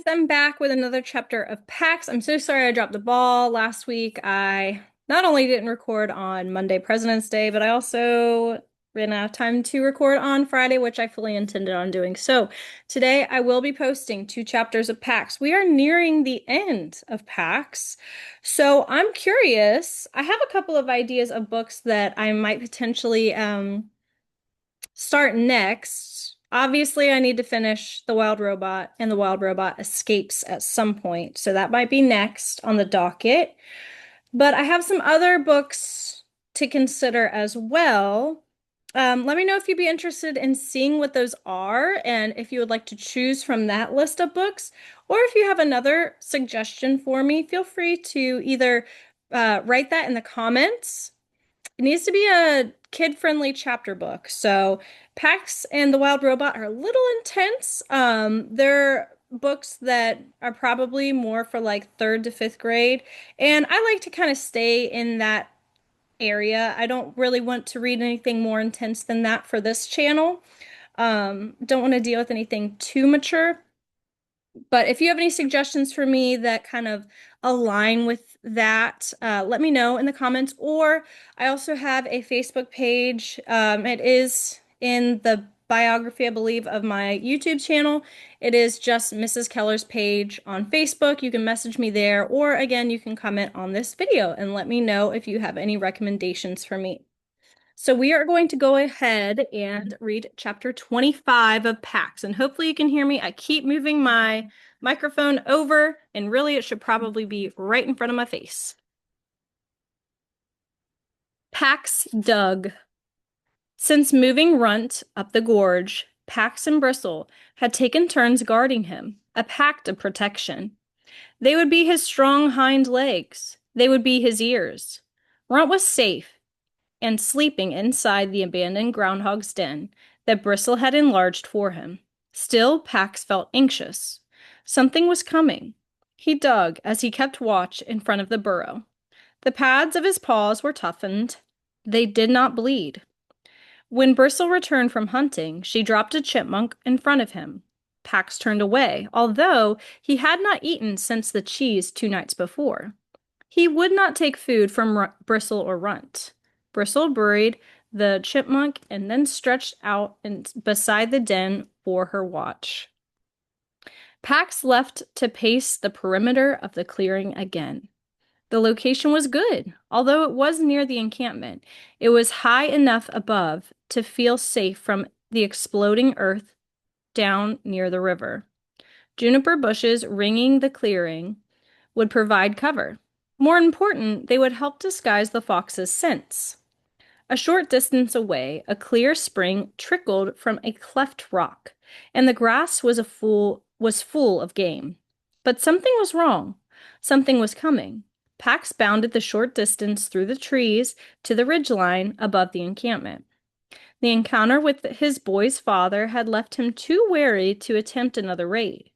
I'm back with another chapter of PAX. I'm so sorry I dropped the ball last week. I not only didn't record on Monday, President's Day, but I also ran out of time to record on Friday, which I fully intended on doing. So today I will be posting two chapters of PAX. We are nearing the end of PAX. So I'm curious. I have a couple of ideas of books that I might potentially start next. Obviously, I need to finish The Wild Robot, and The Wild Robot escapes at some point. So that might be next on the docket. But I have some other books to consider as well. Let me know if you'd be interested in seeing what those are and if you would like to choose from that list of books. Or if you have another suggestion for me, feel free to either write that in the comments. It needs to be a kid-friendly chapter book. So Pax and the Wild Robot are a little intense. They're books that are probably more for like third to fifth grade. And I like to kind of stay in that area. I don't really want to read anything more intense than that for this channel. Don't want to deal with anything too mature. But if you have any suggestions for me that kind of align with that, let me know in the comments. Or I also have a Facebook page. It is in the biography, I believe, of my YouTube channel. It is just Mrs. Keller's page on Facebook. You can message me there, or again, you can comment on this video and let me know if you have any recommendations for me. So we are going to go ahead and read chapter 25 of Pax, and hopefully you can hear me. I keep moving my microphone over, and really it should probably be right in front of my face. Pax dug. Since moving Runt up the gorge, Pax and Bristle had taken turns guarding him, a pact of protection. They would be his strong hind legs. They would be his ears. Runt was safe and sleeping inside the abandoned groundhog's den that Bristle had enlarged for him. Still, Pax felt anxious. Something was coming. He dug as he kept watch in front of the burrow. The pads of his paws were toughened. They did not bleed. When Bristle returned from hunting, she dropped a chipmunk in front of him. Pax turned away, although he had not eaten since the cheese 2 nights before. He would not take food from Bristle or Runt. Bristle buried the chipmunk and then stretched out beside the den for her watch. Pax left to pace the perimeter of the clearing again. The location was good, although it was near the encampment. It was high enough above to feel safe from the exploding earth down near the river. Juniper bushes ringing the clearing would provide cover. More important, they would help disguise the fox's scents. A short distance away, a clear spring trickled from a cleft rock, and the grass was full of game. But something was wrong. Something was coming. Pax bounded the short distance through the trees to the ridgeline above the encampment. The encounter with his boy's father had left him too wary to attempt another raid,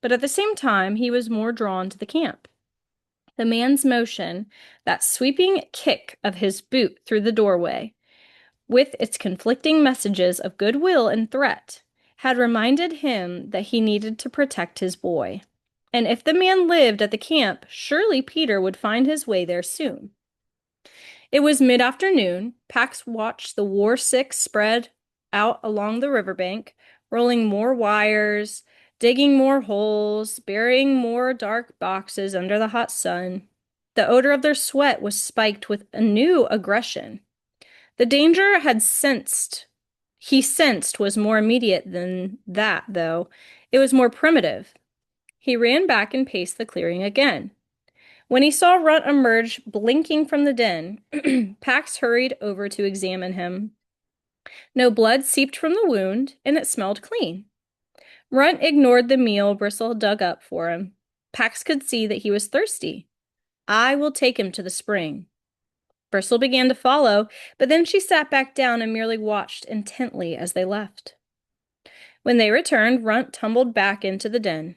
but at the same time he was more drawn to the camp. The man's motion, that sweeping kick of his boot through the doorway, with its conflicting messages of goodwill and threat, had reminded him that he needed to protect his boy. And if the man lived at the camp, surely Peter would find his way there soon. It was mid-afternoon. Pax watched the War Six spread out along the riverbank, rolling more wires, digging more holes, burying more dark boxes under the hot sun. The odor of their sweat was spiked with a new aggression. The danger he sensed was more immediate than that, though. It was more primitive. He ran back and paced the clearing again. When he saw Runt emerge blinking from the den, Pax hurried over to examine him. No blood seeped from the wound, and it smelled clean. Runt ignored the meal Bristle dug up for him. Pax could see that he was thirsty. I will take him to the spring. Bristle began to follow, but then she sat back down and merely watched intently as they left. When they returned, Runt tumbled back into the den.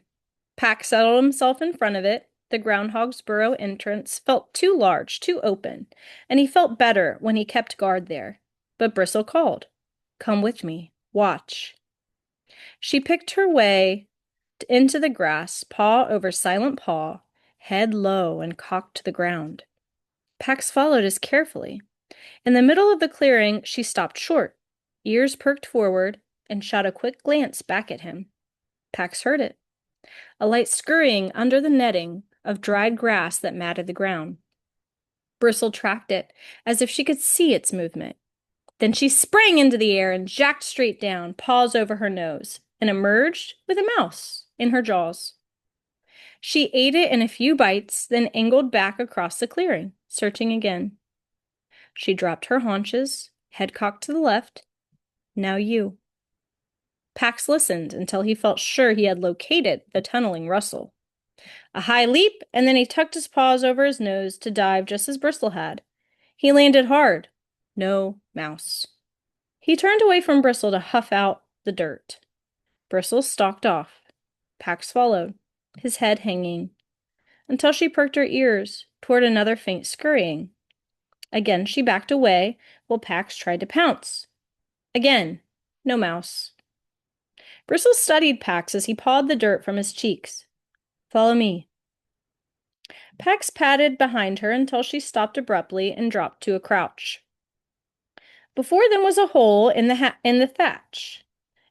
Pax settled himself in front of it. The groundhog's burrow entrance felt too large, too open, and he felt better when he kept guard there. But Bristle called, "Come with me. Watch." She picked her way leaped into the grass, paw over silent paw, head low and cocked to the ground. Pax followed as carefully. In the middle of the clearing, she stopped short, ears perked forward, and shot a quick glance back at him. Pax heard it. A light scurrying under the netting of dried grass that matted the ground. Bristle tracked it, as if she could see its movement. Then she sprang into the air and jacked straight down, paws over her nose, and emerged with a mouse in her jaws. She ate it in a few bites, then angled back across the clearing, searching again. She dropped her haunches, head cocked to the left. Now you. Pax listened until he felt sure he had located the tunneling rustle. A high leap, and then he tucked his paws over his nose to dive just as Bristle had. He landed hard. No mouse. He turned away from Bristle to huff out the dirt. Bristle stalked off. Pax followed, his head hanging, until she perked her ears toward another faint scurrying. Again she backed away while Pax tried to pounce. Again, no mouse. Bristle studied Pax as he pawed the dirt from his cheeks. Follow me. Pax padded behind her until she stopped abruptly and dropped to a crouch. Before them was a hole in the thatch.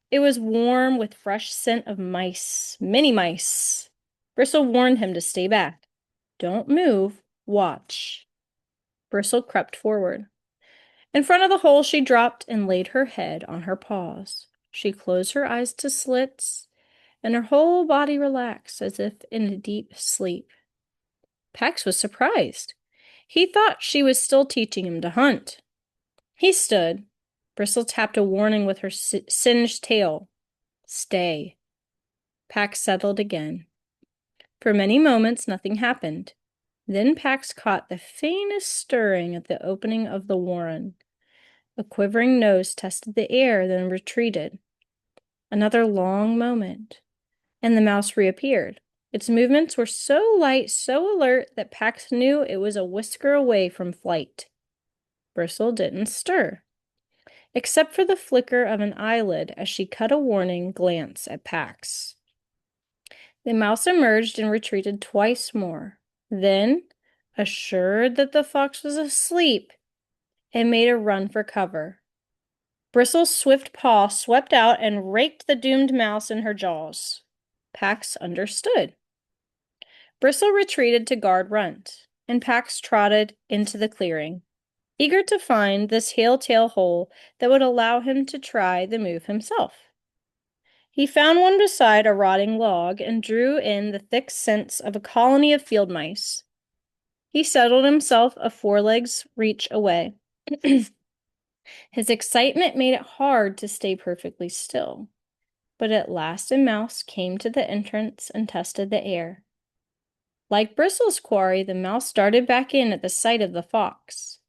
It was warm with fresh scent of mice, many mice. Bristle warned him to stay back. Don't move, watch. Bristle crept forward. In front of the hole she dropped and laid her head on her paws. She closed her eyes to slits, and her whole body relaxed as if in a deep sleep. Pax was surprised. He thought she was still teaching him to hunt. He stood. Bristle tapped a warning with her singed tail. Stay. Pax settled again. For many moments nothing happened. Then Pax caught the faintest stirring at the opening of the warren. A quivering nose tested the air, then retreated. Another long moment, and the mouse reappeared. Its movements were so light, so alert, that Pax knew it was a whisker away from flight. Bristle didn't stir, except for the flicker of an eyelid as she cut a warning glance at Pax. The mouse emerged and retreated twice more. Then, assured that the fox was asleep, it made a run for cover. Bristle's swift paw swept out and raked the doomed mouse in her jaws. Pax understood. Bristle retreated to guard Runt, and Pax trotted into the clearing, eager to find this telltale hole that would allow him to try the move himself. He found one beside a rotting log and drew in the thick scents of a colony of field mice. He settled himself a foreleg's reach away. His excitement made it hard to stay perfectly still, but at last a mouse came to the entrance and tested the air. Like Bristle's quarry, the mouse darted back in at the sight of the fox.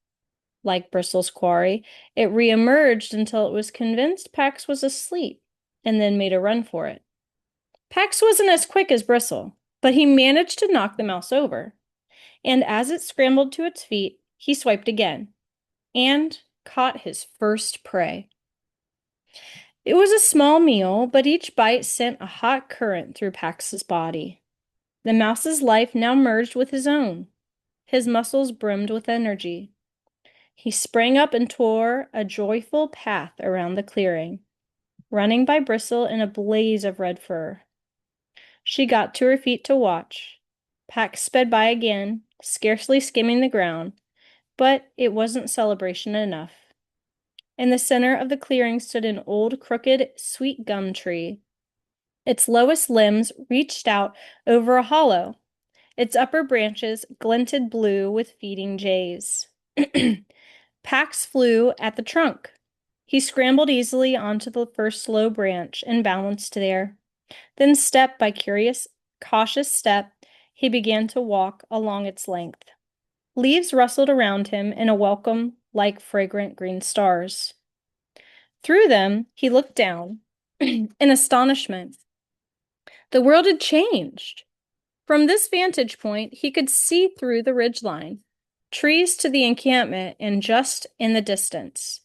Like Bristle's quarry, it re-emerged until it was convinced Pax was asleep, and then made a run for it. Pax wasn't as quick as Bristle, but he managed to knock the mouse over, and as it scrambled to its feet, he swiped again, and caught his first prey. It was a small meal, but each bite sent a hot current through Pax's body. The mouse's life now merged with his own. His muscles brimmed with energy. He sprang up and tore a joyful path around the clearing, running by Bristle in a blaze of red fur. She got to her feet to watch. Pax sped by again, scarcely skimming the ground, but it wasn't celebration enough. In the center of the clearing stood an old, crooked, sweet gum tree. Its lowest limbs reached out over a hollow. Its upper branches glinted blue with feeding jays. Pax flew at the trunk. He scrambled easily onto the first low branch and balanced there. Then, step by cautious step, he began to walk along its length. Leaves rustled around him in a welcome like fragrant green stars. Through them, he looked down in astonishment. The world had changed. From this vantage point, he could see through the ridgeline, trees to the encampment, and just in the distance,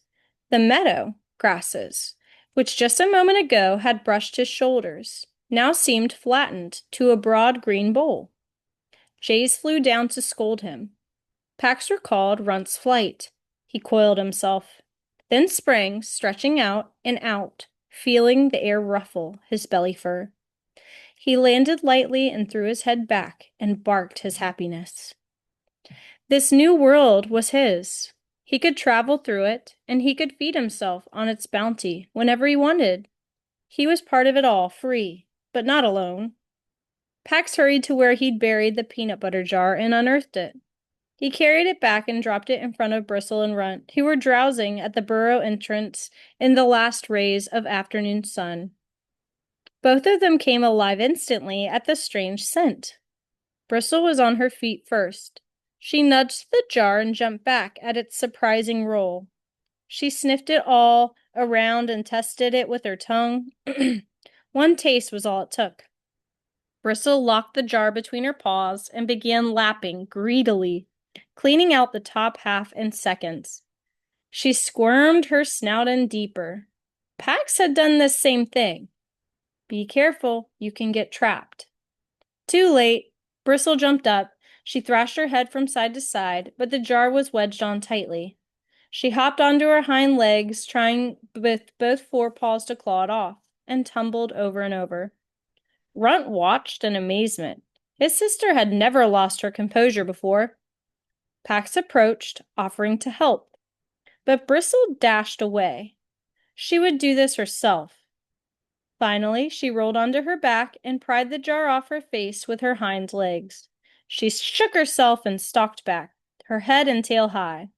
the meadow grasses, which just a moment ago had brushed his shoulders. now seemed flattened to a broad green bowl. Jays flew down to scold him. Pax recalled Runt's flight. He coiled himself, then sprang, stretching out and out, feeling the air ruffle his belly fur. He landed lightly and threw his head back and barked his happiness. This new world was his. He could travel through it, and he could feed himself on its bounty whenever he wanted. He was part of it all, free, but not alone. Pax hurried to where he'd buried the peanut butter jar and unearthed it. He carried it back and dropped it in front of Bristle and Runt, who were drowsing at the burrow entrance in the last rays of afternoon sun. Both of them came alive instantly at the strange scent. Bristle was on her feet first. She nudged the jar and jumped back at its surprising roll. She sniffed it all around and tested it with her tongue. One taste was all it took. Bristle locked the jar between her paws and began lapping greedily, cleaning out the top half in seconds. She squirmed her snout in deeper. Pax had done this same thing. Be careful, you can get trapped. Too late. Bristle jumped up. She thrashed her head from side to side, but the jar was wedged on tightly. She hopped onto her hind legs, trying with both forepaws to claw it off, and tumbled over and over. Runt watched in amazement. His sister had never lost her composure before. Pax approached, offering to help, but Bristle dashed away. She would do this herself. Finally, she rolled onto her back and pried the jar off her face with her hind legs. She shook herself and stalked back, her head and tail high.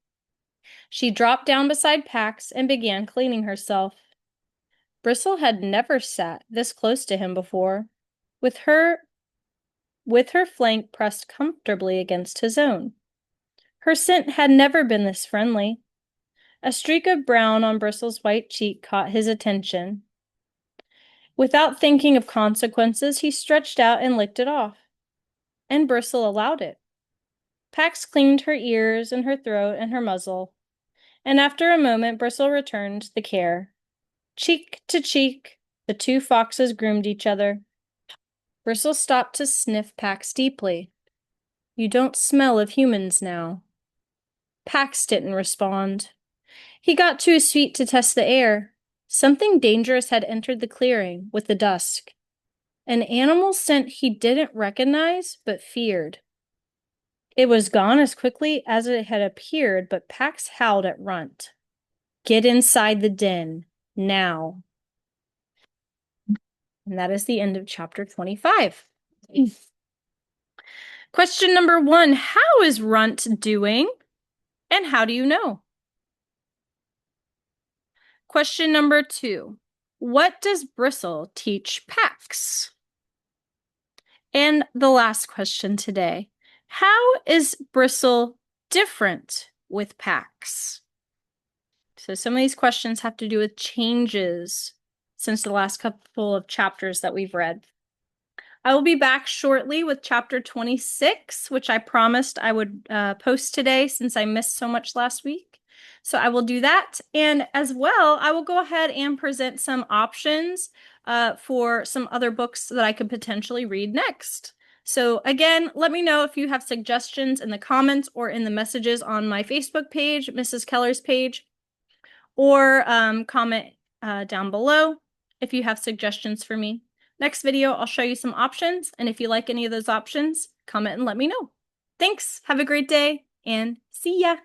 She dropped down beside Pax and began cleaning herself. Bristle had never sat this close to him before, with her flank pressed comfortably against his own. Her scent had never been this friendly. A streak of brown on Bristle's white cheek caught his attention. Without thinking of consequences, he stretched out and licked it off. And Bristle allowed it. Pax cleaned her ears and her throat and her muzzle. And after a moment, Bristle returned the care. Cheek to cheek, the two foxes groomed each other. Bristle stopped to sniff Pax deeply. You don't smell of humans now. Pax didn't respond. He got to his feet to test the air. Something dangerous had entered the clearing with the dusk. An animal scent he didn't recognize, but feared. It was gone as quickly as it had appeared, but Pax howled at Runt. Get inside the den, now. And that is the end of chapter 25. Question number 1, how is Runt doing? And how do you know? Question number 2, what does Bristle teach Pax? And the last question today, how is Bristle different with Pax? So some of these questions have to do with changes since the last couple of chapters that we've read. I will be back shortly with chapter 26, which I promised I would post today since I missed so much last week. So I will do that. And as well, I will go ahead and present some options for some other books that I could potentially read next. So again, let me know if you have suggestions in the comments or in the messages on my Facebook page, Mrs. Keller's page, or comment down below if you have suggestions for me. Next video, I'll show you some options, and if you like any of those options, comment and let me know. Thanks, have a great day, and see ya!